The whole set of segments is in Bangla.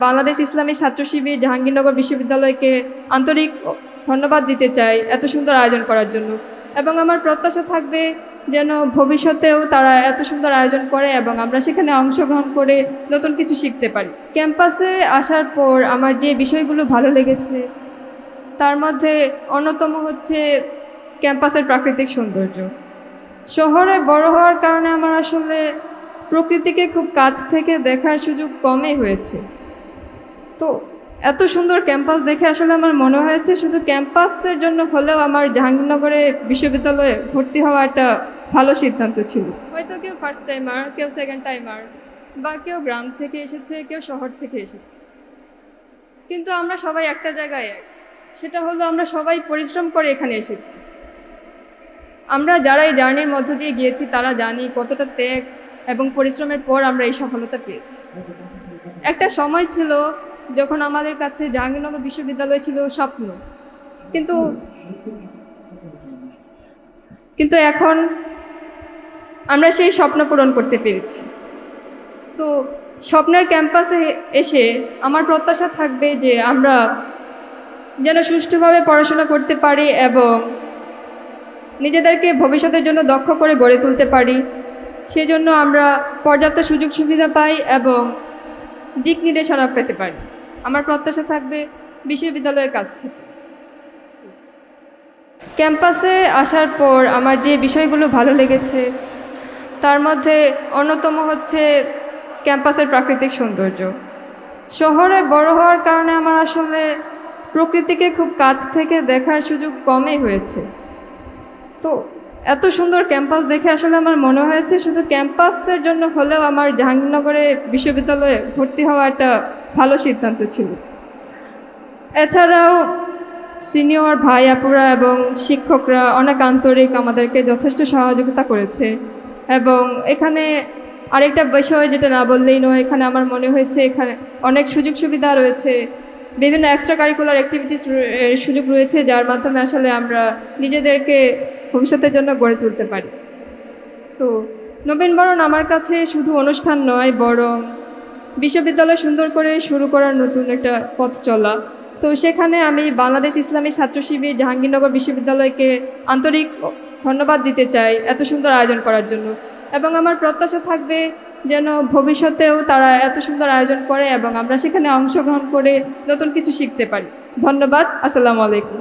বাংলাদেশ ইসলামী ছাত্র শিবির জাহাঙ্গীরনগর বিশ্ববিদ্যালয়কে আন্তরিক ধন্যবাদ দিতে চাই এত সুন্দর আয়োজন করার জন্য। এবং আমার প্রত্যাশা থাকবে যেন ভবিষ্যতেও তারা এত সুন্দর আয়োজন করে এবং আমরা সেখানে অংশগ্রহণ করে নতুন কিছু শিখতে পারি। ক্যাম্পাসে আসার পর আমার যে বিষয়গুলো ভালো লেগেছে তার মধ্যে অন্যতম হচ্ছে ক্যাম্পাসের প্রাকৃতিক সৌন্দর্য। শহরে বড় হওয়ার কারণে আমার আসলে প্রকৃতিকে খুব কাছ থেকে দেখার সুযোগ কমই হয়েছে। তো এত সুন্দর ক্যাম্পাস দেখে আসলে আমার মনে হয়েছে শুধু ক্যাম্পাসের জন্য হলেও আমার জাহাঙ্গীরনগরে বিশ্ববিদ্যালয়ে ভর্তি হওয়া একটা ভালো সিদ্ধান্ত ছিল। হয়তো কেউ ফার্স্ট টাইমার, কেউ সেকেন্ড টাইমার, বা কেউ গ্রাম থেকে এসেছে, কেউ শহর থেকে এসেছে, কিন্তু আমরা সবাই একটা জায়গায় এক। সেটা হলো আমরা সবাই পরিশ্রম করে এখানে এসেছি। আমরা যারা এই জার্নির মধ্য দিয়ে গিয়েছি তারা জানি কতটা ত্যাগ এবং পরিশ্রমের পর আমরা এই সফলতা পেয়েছি। একটা সময় ছিল যখন আমাদের কাছে জাহাঙ্গীরনগর বিশ্ববিদ্যালয় ছিল স্বপ্ন, কিন্তু এখন আমরা সেই স্বপ্ন পূরণ করতে পেরেছি। তো স্বপ্নের ক্যাম্পাসে এসে আমার প্রত্যাশা থাকবে যে আমরা যেন সুষ্ঠুভাবে পড়াশোনা করতে পারি এবং নিজেদেরকে ভবিষ্যতের জন্য দক্ষ করে গড়ে তুলতে পারি। সেজন্য আমরা পর্যাপ্ত সুযোগ সুবিধা পাই এবং দিক নির্দেশনা পেতে পারি। আমার প্রত্যাশা থাকবে বিশ্ববিদ্যালয়ের কাছ থেকে। ক্যাম্পাসে আসার পর আমার যে বিষয়গুলো ভালো লেগেছে তার মধ্যে অন্যতম হচ্ছে ক্যাম্পাসের প্রাকৃতিক সৌন্দর্য। শহরে বড় হওয়ার কারণে আমার আসলে প্রকৃতিকে খুব কাছ থেকে দেখার সুযোগ কমই হয়েছে। তো এত সুন্দর ক্যাম্পাস দেখে আসলে আমার মনে হয়েছে শুধু ক্যাম্পাসের জন্য হলেও আমার জাহাঙ্গীরনগরে বিশ্ববিদ্যালয়ে ভর্তি হওয়া একটা ভালো সিদ্ধান্ত ছিল। এছাড়াও সিনিয়র ভাই আপুরা এবং শিক্ষকরা অনেক আন্তরিক, আমাদেরকে যথেষ্ট সহযোগিতা করেছে। এবং এখানে আরেকটা বিষয় যেটা না বললেই নয়, এখানে আমার মনে হয়েছে এখানে অনেক সুযোগ সুবিধা রয়েছে, বিভিন্ন এক্সট্রা কারিকুলার অ্যাক্টিভিটিস সুযোগ রয়েছে, যার মাধ্যমে আসলে আমরা নিজেদেরকে ভবিষ্যতের জন্য গড়ে তুলতে পারি। তো নবীনবরণ আমার কাছে শুধু অনুষ্ঠান নয়, বরং বিশ্ববিদ্যালয় সুন্দর করে শুরু করার নতুন একটা পথ চলা। তো সেখানে আমি বাংলাদেশ ইসলামী ছাত্র শিবির জাহাঙ্গীরনগর বিশ্ববিদ্যালয়কে আন্তরিক ধন্যবাদ দিতে চাই এত সুন্দর আয়োজন করার জন্য। এবং আমার প্রত্যাশা থাকবে যেন ভবিষ্যতেও তারা এত সুন্দর আয়োজন করে এবং আমরা সেখানে অংশগ্রহণ করে নতুন কিছু শিখতে পারি। ধন্যবাদ। আসসালামু আলাইকুম।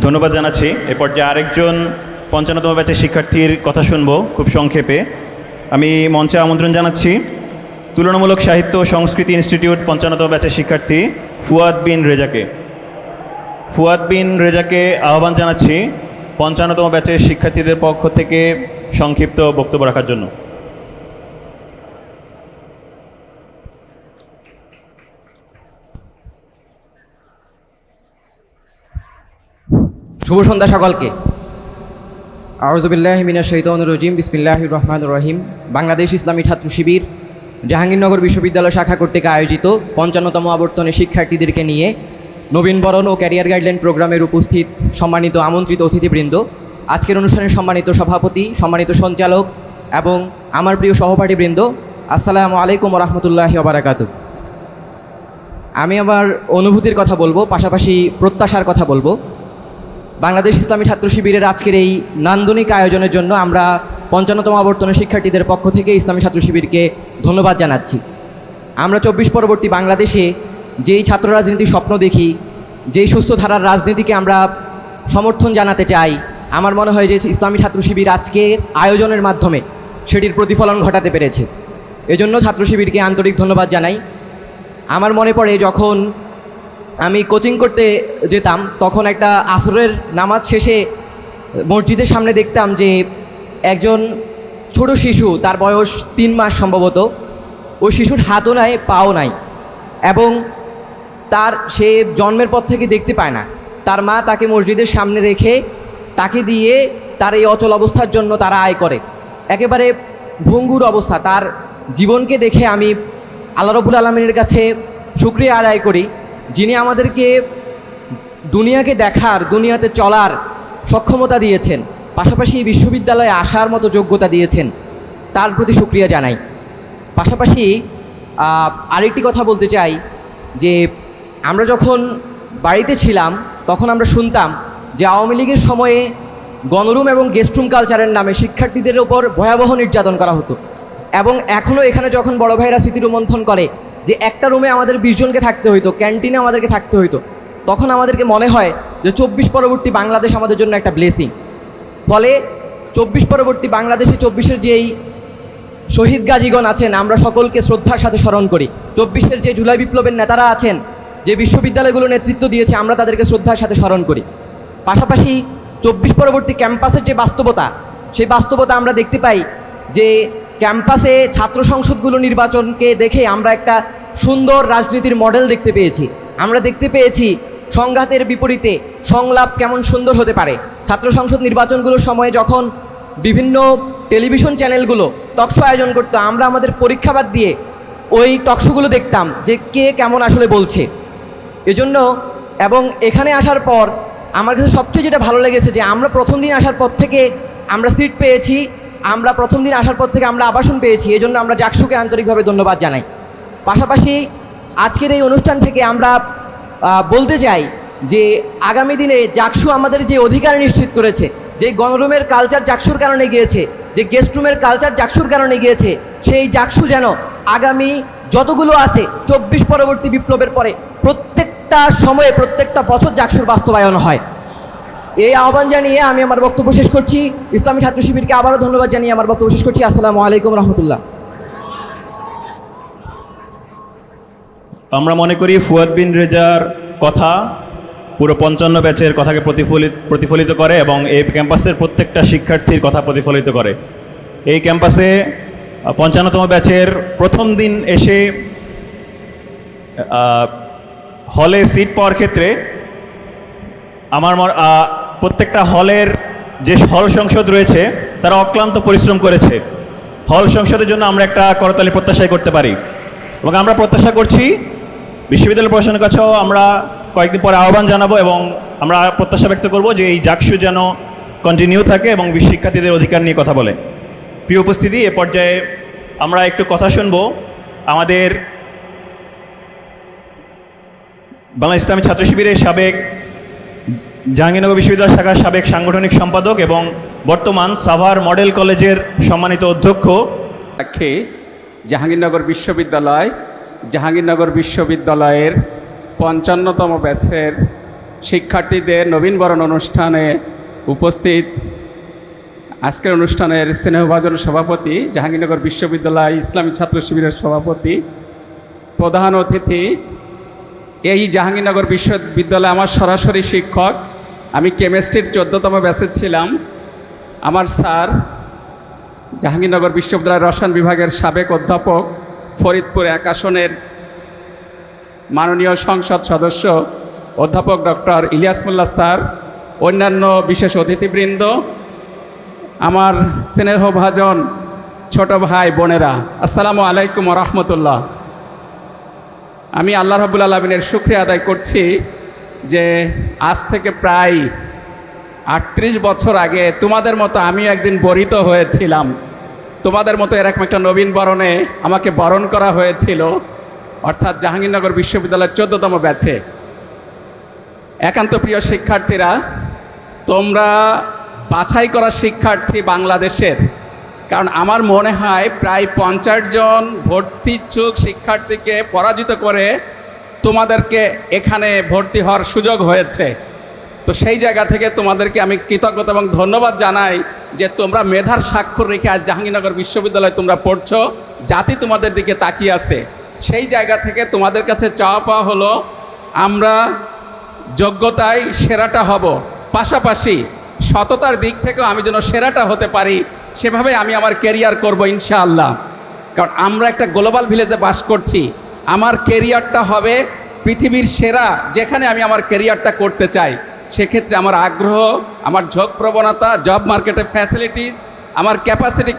ধন্যবাদ জানাচ্ছি। এ পর্যায়ে আরেকজন ৫৫তম ব্যাচের শিক্ষার্থীর কথা শুনব খুব সংক্ষেপে। আমি মঞ্চে আমন্ত্রণ জানাচ্ছি তুলনামূলক সাহিত্য ও সংস্কৃতি ইনস্টিটিউট ৫৫তম ব্যাচের শিক্ষার্থী ফুয়াদ বিন রেজাকে। ফুয়াদ বিন রেজাকে আহ্বান জানাচ্ছি ৫৫তম ব্যাচের শিক্ষার্থীদের পক্ষ থেকে সংক্ষিপ্ত বক্তব্য রাখার জন্য। শুভ সন্ধ্যা সকলকে। আউযুবিল্লাহি মিনাশ শাইতানির রাজিম। বিসমিল্লাহির রহমানির রহিম। বাংলাদেশ ইসলামী ছাত্র শিবির জাহাঙ্গীরনগর বিশ্ববিদ্যালয় শাখা কর্তৃক আয়োজিত ৫৫তম আবর্তনে শিক্ষার্থীদেরকে নিয়ে নবীনবরণ ও ক্যারিয়ার গাইডলাইন প্রোগ্রামের উপস্থিত সম্মানিত আমন্ত্রিত অতিথিবৃন্দ, আজকের অনুষ্ঠানের সম্মানিত সভাপতি, সম্মানিত সঞ্চালক এবং আমার প্রিয় সহপাঠীবৃন্দ, আসসালামু আলাইকুম ওয়া রাহমাতুল্লাহি ওয়া বারাকাতুহু। আমি আমার অনুভূতির কথা বলবো, পাশাপাশি প্রত্যাশার কথা বলবো। বাংলাদেশ ইসলামী ছাত্র শিবিরের আজকের এই নান্দনিক আয়োজনের জন্য আমরা ৫৫তম আবর্তনের শিক্ষার্থীদের পক্ষ থেকে ইসলামী ছাত্র শিবিরকে ধন্যবাদ জানাচ্ছি। আমরা ২৪ পরবর্তী বাংলাদেশে যেই ছাত্র রাজনীতির স্বপ্ন দেখি, যেই সুস্থ ধারার রাজনীতিকে আমরা সমর্থন জানাতে চাই, আমার মনে হয় যে ইসলামী ছাত্র শিবির আজকে আয়োজনের মাধ্যমে সেটির প্রতিফলন ঘটাতে পেরেছে। এজন্য ছাত্র শিবিরকে আন্তরিক ধন্যবাদ জানাই। আমার মনে পড়ে যখন আমি কোচিং করতে যেতাম, তখন একটা আসরের নামাজ শেষে মসজিদের সামনে দেখতাম যে একজন ছোট শিশু, তার বয়স ৩ মাস সম্ভবত, ওই শিশুর হাতও নাই, পাও নাই, এবং সে জন্মের পর থেকে দেখতে পায় না। তার মা তাকে মসজিদের সামনে রেখে তাকে দিয়ে তার এই অচল অবস্থার জন্য তারা আয় করে। একেবারে ভঙ্গুর অবস্থা। তার জীবনকে দেখে আমি আল্লাহ রাব্বুল আলামিনের কাছে শুকরিয়া আদায় করি, যিনি আমাদেরকে দুনিয়াকে দেখার, দুনিয়াতে চলার সক্ষমতা দিয়েছেন, পাশাপাশি এই বিশ্ববিদ্যালয়ে আসার মতো যোগ্যতা দিয়েছেন। তার প্রতি শুকরিয়া জানাই। পাশাপাশি আরেকটি কথা বলতে চাই যে আমরা যখন বাড়িতে ছিলাম তখন আমরা শুনতাম যে আওয়ামী লীগের সময়ে গণরুম এবং গেস্টরুম কালচারের নামে শিক্ষার্থীদের ওপর ভয়াবহ নির্যাতন করা হতো, এবং এখনও এখানে যখন বড় ভাইরা স্মৃতি রোমন্থন করে যে একটা রুমে আমাদের 20 জনকে থাকতে হইতো, ক্যান্টিনে আমাদেরকে থাকতে হইতো, তখন আমাদেরকে মনে হয় যে 24 পরবর্তী বাংলাদেশ আমাদের জন্য একটা ব্লেসিং। ফলে 24 পরবর্তী বাংলাদেশে 24-এর যেই শহীদ গাজীগণ আছেন আমরা সকলকে শ্রদ্ধার সাথে স্মরণ করি। 24-এর যে জুলাই বিপ্লবের নেতারা আছেন, যে বিশ্ববিদ্যালয়গুলো নেতৃত্ব দিয়েছে, আমরা তাদেরকে শ্রদ্ধার সাথে স্মরণ করি। পাশাপাশি 24 পরবর্তী ক্যাম্পাসের যে বাস্তবতা, সেই বাস্তবতা আমরা দেখতে পাই যে ক্যাম্পাসে ছাত্র সংসদগুলো নির্বাচনকে দেখে আমরা একটা সুন্দর রাজনীতির মডেল দেখতে পেয়েছি। আমরা দেখতে পেয়েছি সংঘাতের বিপরীতে সংলাপ কেমন সুন্দর হতে পারে। ছাত্র সংসদ নির্বাচনগুলোর সময়ে যখন বিভিন্ন টেলিভিশন চ্যানেলগুলো টকশো আয়োজন করতো, আমরা আমাদের পরীক্ষা বাদ দিয়ে ওই টকশোগুলো দেখতাম যে কে কেমন আসলে বলছে। এজন্য এবং এখানে আসার পর আমার কাছে সবচেয়ে যেটা ভালো লেগেছে যে আমরা প্রথম দিন আসার পর থেকে আমরা সিট পেয়েছি, আমরা প্রথম দিন আসার পর থেকে আমরা আবাসন পেয়েছি। এজন্য আমরা জাকসুকে আন্তরিকভাবে ধন্যবাদ জানাই। পাশাপাশি আজকের এই অনুষ্ঠান থেকে আমরা বলতে চাই যে আগামী দিনে জাকসু আমাদের যে অধিকার নিশ্চিত করেছে, যে গণরুমের কালচার জাকসুর কারণে গিয়েছে, যে গেস্ট রুমের কালচার জাকসুর কারণে গিয়েছে, সেই জাকসু যেন আগামী যতগুলো আছে 24 পরবর্তী বিপ্লবের পরে প্রত্যেকটা সময়ে প্রত্যেকটা বছর জাকসুর বাস্তবায়ন হয়। এই আহ্বান জানিয়ে আমি আমার বক্তব্য শেষ করছি। ইসলামী ছাত্র শিবিরকে আবারও ধন্যবাদ জানিয়ে আমার বক্তব্য শেষ করছি। আসসালামু আলাইকুম রহমতুল্লাহ। আমরা মনে করি ফুয়াদ বিন রেজার কথা পুরো 55 ব্যাচের কথাকে প্রতিফলিত করে এবং এই ক্যাম্পাসের প্রত্যেকটা শিক্ষার্থীর কথা প্রতিফলিত করে। এই ক্যাম্পাসে 55তম ব্যাচের প্রথম দিন এসে হলে সিট পাওয়ার ক্ষেত্রে প্রত্যেকটা হলের যে হল সংসদ রয়েছে তারা অক্লান্ত পরিশ্রম করেছে। হল সংসদের জন্য আমরা একটা করতালি প্রত্যাশা করতে পারি এবং আমরা প্রত্যাশা করছি বিশ্ববিদ্যালয় প্রশাসনের কাছেও আমরা কয়েকদিন পরে আহ্বান জানাবো এবং আমরা প্রত্যাশা ব্যক্ত করব যে এই জাকসু যেন কন্টিনিউ থাকে এবং শিক্ষার্থীদের অধিকার নিয়ে কথা বলে। প্রিয় উপস্থিতি, এ পর্যায়ে আমরা একটু কথা শুনবো আমাদের বাংলা ইসলামী ছাত্র শিবিরের সাবেক জাহাঙ্গীরনগর বিশ্ববিদ্যালয় শাখার সাবেক সাংগঠনিক সম্পাদক এবং বর্তমান সাভার মডেল কলেজের সম্মানিত অধ্যক্ষ জাহাঙ্গীরনগর বিশ্ববিদ্যালয়ের 55তম ব্যাচের শিক্ষার্থীদের নবীনবরণ অনুষ্ঠানে উপস্থিত আজকের অনুষ্ঠানের স্নেহভাজন সভাপতি, জাহাঙ্গীরনগর বিশ্ববিদ্যালয় ইসলামী ছাত্র শিবিরের সভাপতি, প্রধান অতিথি, এই জাহাঙ্গীরনগর বিশ্ববিদ্যালয়ে আমার সরাসরি শিক্ষক, আমি কেমিস্ট্রির 14তম ব্যাচের ছিলাম। আমার স্যার জাহাঙ্গীরনগর বিশ্ববিদ্যালয়ের রসায়ন বিভাগের সাবেক অধ্যাপক, ফরিদপুর 1 আসনের মাননীয় সংসদ সদস্য অধ্যাপক ডক্টর ইলিয়াস মোল্লা স্যার, অন্যান্য বিশেষ অতিথিবৃন্দ, আমার স্নেহভাজন ছোট ভাই বোনেরা, আসসালামু আলাইকুম ওয়া রাহমাতুল্লাহ। আমি আল্লাহ রাব্বুল আলামিনের শুকরিয়া আদায় করছি যে আজ থেকে প্রায় 38 বছর আগে তোমাদের মতো আমি একদিন বরিত হয়েছিলাম। তোমাদের মতো এরকম একটা নবীন বরণে আমাকে বরণ করা হয়েছিল, অর্থাৎ জাহাঙ্গীরনগর বিশ্ববিদ্যালয়ের 14তম ব্যাচে। একান্ত প্রিয় শিক্ষার্থীরা, তোমরা বাছাই করা শিক্ষার্থী বাংলাদেশের, কারণ আমার মনে হয় প্রায় 50 জন ভর্তি ইচ্ছুক শিক্ষার্থীকে পরাজিত করে তোমাদেরকে এখানে ভর্তি হওয়ার সুযোগ হয়েছে। তো সেই জায়গা থেকে তোমাদেরকে আমি কৃতজ্ঞতা এবং ধন্যবাদ জানাই যে তোমরা মেধার স্বাক্ষর রেখে আজ জাহাঙ্গীরনগর বিশ্ববিদ্যালয়ে তোমরা পড়ছো, জাতি তোমাদের দিকে তাকিয়ে আছে। সেই জায়গা থেকে তোমাদের কাছে চাওয়া পাওয়া হলো আমরা যোগ্যতায় সেরাটা হব, পাশাপাশি সততার দিক থেকেও আমি যেন সেরাটা হতে পারি, সেভাবে আমি আমার কেরিয়ার করব ইনশাআল্লাহ। কারণ আমরা একটা গ্লোবাল ভিলেজে বাস করছি, আমার কেরিয়ারটা হবে পৃথিবীর সেরা, যেখানে আমি আমার কেরিয়ারটা করতে চাই। সেক্ষেত্রে আমার আগ্রহ, আমার ঝোঁক প্রবণতা, জব মার্কেটের ফ্যাসিলিটিস, আমার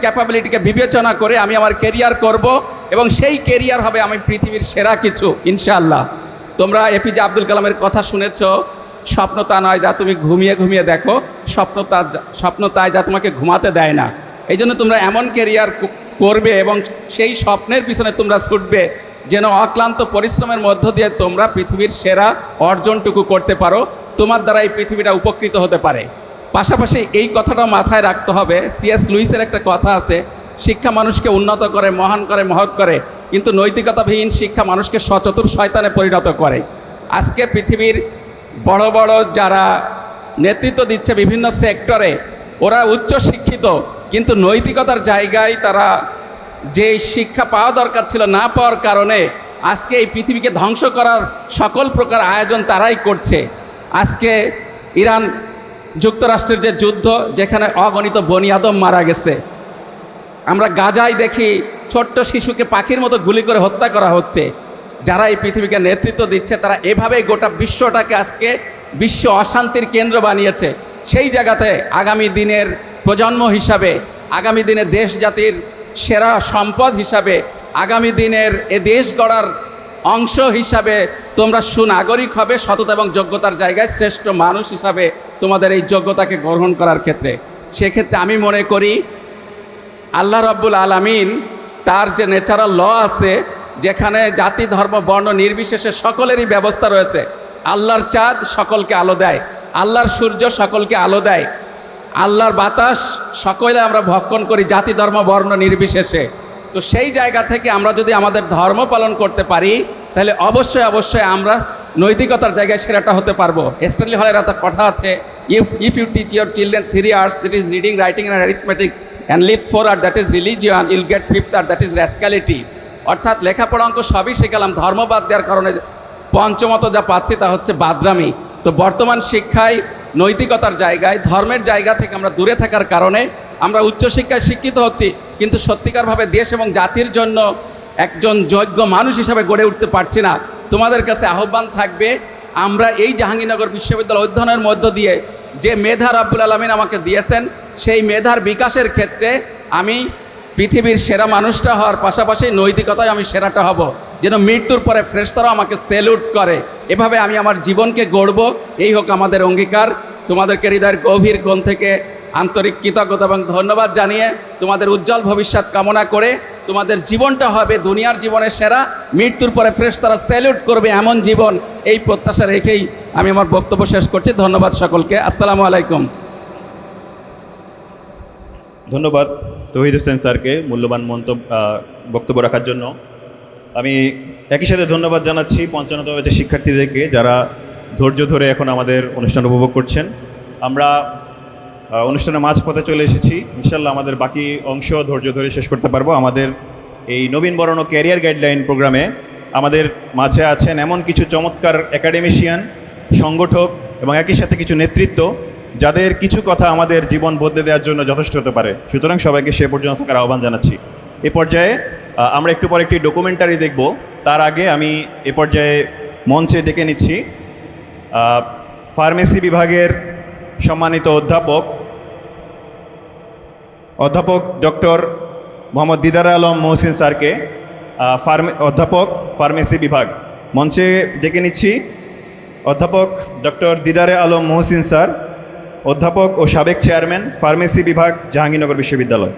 ক্যাপাবিলিটিকে বিবেচনা করে আমি আমার কেরিয়ার করব এবং সেই কেরিয়ার হবে আমি পৃথিবীর সেরা কিছু ইনশাআল্লাহ। তোমরা এপিজে আব্দুল কালামের কথা শুনেছ, স্বপ্ন তা নয় যা তুমি ঘুমিয়ে ঘুমিয়ে দেখো, স্বপ্ন তাই যা তোমাকে ঘুমাতে দেয় না। এই জন্য তোমরা এমন কেরিয়ার করবে এবং সেই স্বপ্নের পিছনে তোমরা ছুটবে, যেন অক্লান্ত পরিশ্রমের মধ্য দিয়ে তোমরা পৃথিবীর সেরা অর্জনটুকু করতে পারো, তোমার দ্বারা এই পৃথিবীটা উপকৃত হতে পারে। পাশাপাশি এই কথাটা মাথায় রাখতে হবে, সিএস লুইসের একটা কথা আছে, শিক্ষা মানুষকে উন্নত করে, মহান করে, মহৎ করে, কিন্তু নৈতিকতাবিহীন শিক্ষা মানুষকে সচতুর শয়তানে পরিণত করে। আজকে পৃথিবীর বড় বড় যারা নেতৃত্ব দিচ্ছে বিভিন্ন সেক্টরে, ওরা উচ্চ শিক্ষিত, কিন্তু নৈতিকতার জায়গায় তারা যে শিক্ষা পাওয়া দরকার ছিল না পাওয়ার কারণে আজকে এই পৃথিবীকে ধ্বংস করার সকল প্রকার আয়োজন তারাই করছে। আজকে ইরান যুক্তরাষ্ট্রের যে যুদ্ধ, যেখানে অগণিত বনি আদম মারা গেছে, আমরা গাজায় দেখি ছোট্ট শিশুকে পাখির মতো গুলি করে হত্যা করা হচ্ছে। যারা এই পৃথিবীকে নেতৃত্ব দিচ্ছে তারা এভাবেই গোটা বিশ্বটাকে আজকে বিশ্ব অশান্তির কেন্দ্র বানিয়েছে। সেই জায়গাতে আগামী দিনের প্রজন্ম হিসাবে, আগামী দিনের দেশ জাতির সেরা সম্পদ হিসাবে, আগামী দিনের এ দেশ গড়ার অংশ হিসাবে তোমরা সুনাগরিক হবে, সততা এবং যোগ্যতার জায়গায় শ্রেষ্ঠ মানুষ হিসাবে তোমাদের এই যোগ্যতাকে গ্রহণ করার ক্ষেত্রে। সেক্ষেত্রে আমি মনে করি আল্লাহ রাব্বুল আলামিন তার যে ন্যাচারাল ল আছে, যেখানে জাতি ধর্ম বর্ণ নির্বিশেষে সকলেরই ব্যবস্থা রয়েছে। আল্লাহর চাঁদ সকলকে আলো দেয়, আল্লাহর সূর্য সকলকে আলো দেয়, আল্লাহর বাতাস সকলে আমরা ভক্ষণ করি জাতি ধর্ম বর্ণ নির্বিশেষে। তো সেই জায়গা থেকে আমরা যদি আমাদের ধর্ম পালন করতে পারি, তাহলে অবশ্যই অবশ্যই আমরা নৈতিকতার জায়গায় সেরাটা হতে পারবো। স্ট্যানলি হলের একটা কথা আছে, if you teach your children 3 hours, that is reading, writing and arithmetics, and leave 4 hours, that is religion, you'll get 5th hour, that is rascality। অর্থাৎ লেখাপড়া অঙ্ক সবই শেখালাম, ধর্ম বাদ দেওয়ার কারণে পঞ্চমত যা পাচ্ছি তা হচ্ছে বাদরামি। তো বর্তমান শিক্ষায় নৈতিকতার জায়গায়, ধর্মের জায়গা থেকে আমরা দূরে থাকার কারণে আমরা উচ্চশিক্ষায় শিক্ষিত হচ্ছি, কিন্তু সত্যিকারভাবে দেশ এবং জাতির জন্য একজন যোগ্য মানুষ হিসাবে গড়ে উঠতে পারছি না। তোমাদের কাছে আহ্বান থাকবে, আমরা এই জাহাঙ্গীরনগর বিশ্ববিদ্যালয় অধ্যয়নের মধ্য দিয়ে যে মেধা রাব্বুল আলামিন আমাকে দিয়েছেন, সেই মেধার বিকাশের ক্ষেত্রে আমি পৃথিবীর সেরা মানুষটা হওয়ার পাশাপাশি নৈতিকতায় আমি সেরাটা হব, যেন মৃত্যুর পরে ফেরেশতারাও আমাকে স্যালুট করে। এভাবে আমি আমার জীবনকে গড়ব, এই হোক আমাদের অঙ্গীকার। তোমাদেরকে হৃদয়ের গভীর কোণ থেকে আন্তরিক কৃতজ্ঞতা এবং ধন্যবাদ জানিয়ে তোমাদের উজ্জ্বল ভবিষ্যৎ কামনা করে, তোমাদের জীবনটা হবে দুনিয়ার জীবনের সেরা, মৃত্যুর পরে ফেরেশতারা স্যালুট করবে এমন জীবন, এই প্রত্যাশা রেখেই আমি আমার বক্তব্য শেষ করছি। ধন্যবাদ সকলকে। আসসালামু আলাইকুম। ধন্যবাদ তৌহিদ হোসেন স্যারকে মূল্যবান বক্তব্য রাখার জন্য। আমি একই সাথে ধন্যবাদ জানাচ্ছি 55তম ব্যাচের শিক্ষার্থীদেরকে, যারা ধৈর্য ধরে এখন আমাদের অনুষ্ঠান উপভোগ করছেন। আমরা অনুষ্ঠানের মাঝপথে চলে এসেছি, ইনশাল্লাহ আমাদের বাকি অংশ ধৈর্য ধরে শেষ করতে পারবো। আমাদের এই নবীন বরণ ও ক্যারিয়ার গাইডলাইন প্রোগ্রামে আমাদের মাঝে আছেন এমন কিছু চমৎকার একাডেমিশিয়ান, সংগঠক এবং একই সাথে কিছু নেতৃত্ব, যাদের কিছু কথা আমাদের জীবন বদলে দেওয়ার জন্য যথেষ্ট হতে পারে। সুতরাং সবাইকে সে পর্যন্ত থাকার আহ্বান জানাচ্ছি। এ পর্যায়ে আমরা একটু পরে একটি ডকুমেন্টারি দেখব। তার আগে আমি এ পর্যায়ে মঞ্চে ডেকে নিচ্ছি ফার্মেসি বিভাগের সম্মানিত অধ্যাপক ডক্টর মোহাম্মদ দিদার আলম মহসিন স্যারকে, অধ্যাপক ফার্মেসি বিভাগ। মঞ্চে ডেকে নিচ্ছি অধ্যাপক ডক্টর দিদারে আলম মহসিন স্যার, অধ্যাপক ও সাবেক চেয়ারম্যান, ফার্মেসি বিভাগ, জাহাঙ্গীরনগর বিশ্ববিদ্যালয়।